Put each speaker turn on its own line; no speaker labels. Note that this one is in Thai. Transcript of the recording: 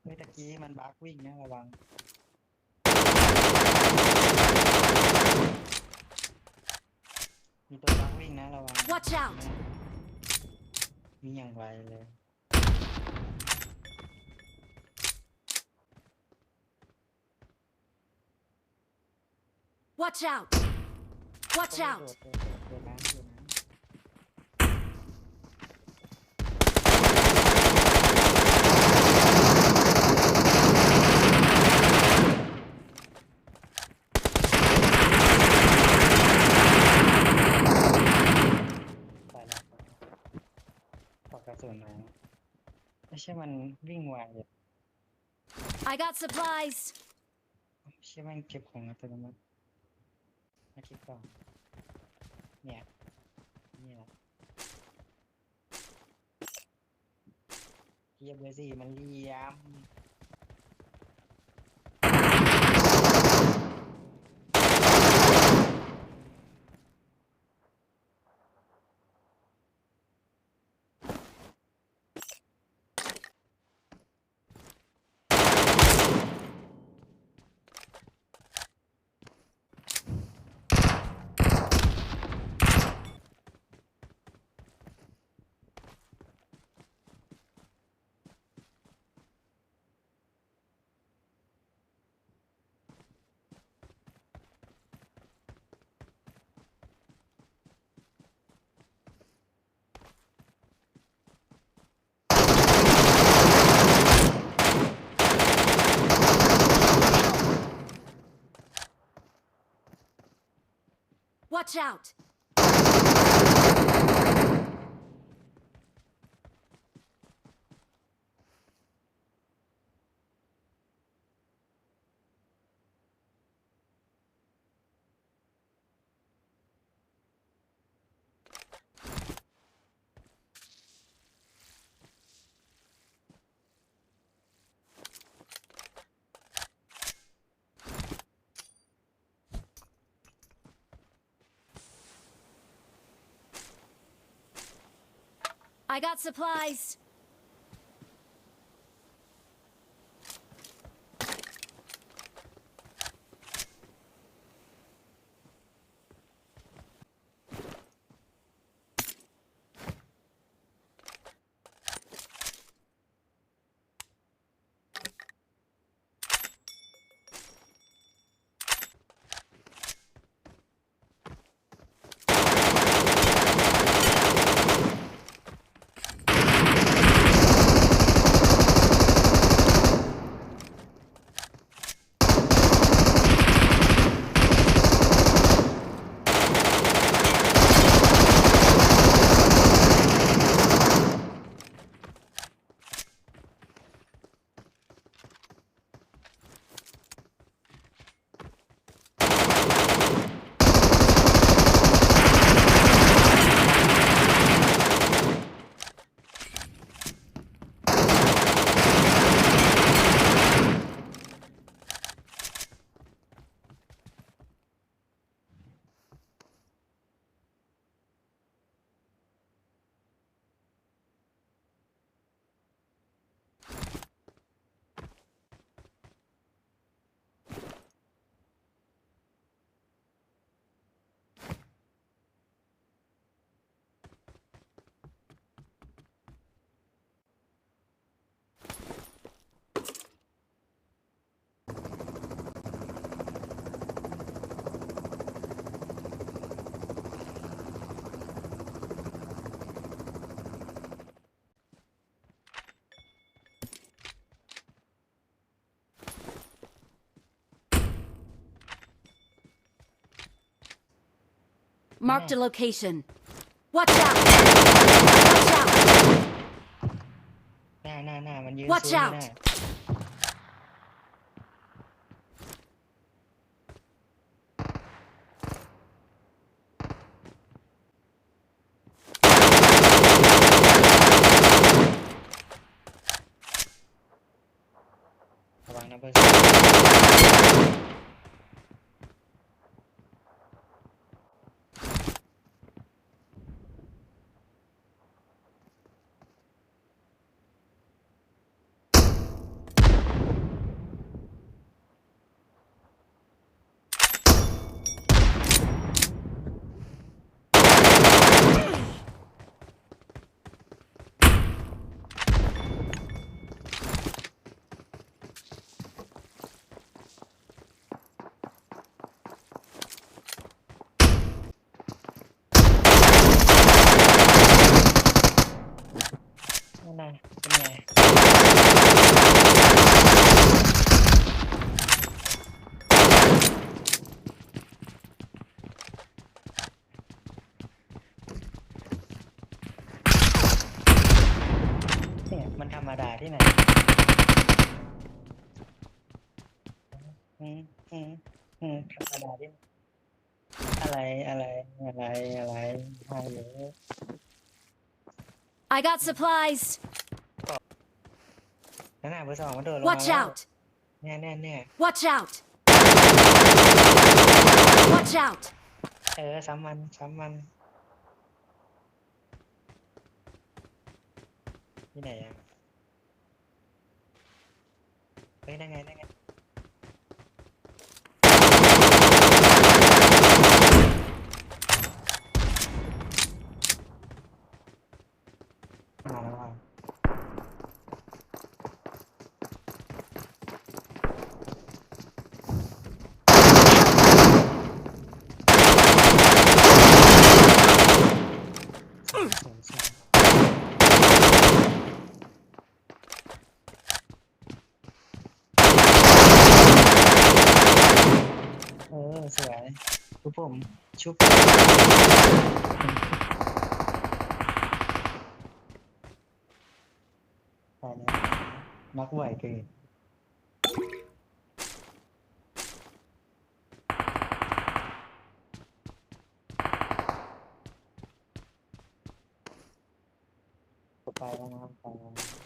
เมื่อกี้มันบักวิ่งนะระวังมีตัวบักวิ่งนะระวัง
Watch out!
มีอย่างไวเลย
Watch out! Watch
โด
out!
ดโดดน้ำโดดน้ำไปแล้วปอกกระสุนมาไม่ใช่มันวิ่งไวเลย
I got supplies!
ไม่ใช่มันเก็บของอัตโนมัติมาเก็บก่อนเนี่ยนี่แหละเกียบเลยสิมันเลี้ยม
Watch out! I got supplies! Marked a location. Watch out! Watch out!
หน้ามันยืน
Watch
ซูม
out
หน้าระวังนะเบอร์ เป็นไงเนี่ยมันธรรมดาที่ไหนอืมอืมธรรมดาที่ไหนอะไรอะไรอะไรอะไรมาเยอะ
I got supplies.
นั่นน่ะเบอร์สองมันโดดลงมา
Watch
แล้ว
out.
เนี่ย
Watch out. Watch out.
ซ้ำมันที่ไหนอ่ะเฮ้ยนั่นไงมาแล้วอ่ะสวยสวยชุบผมชุบตายแล้วมักไหวเกินไปแล้วนะครับ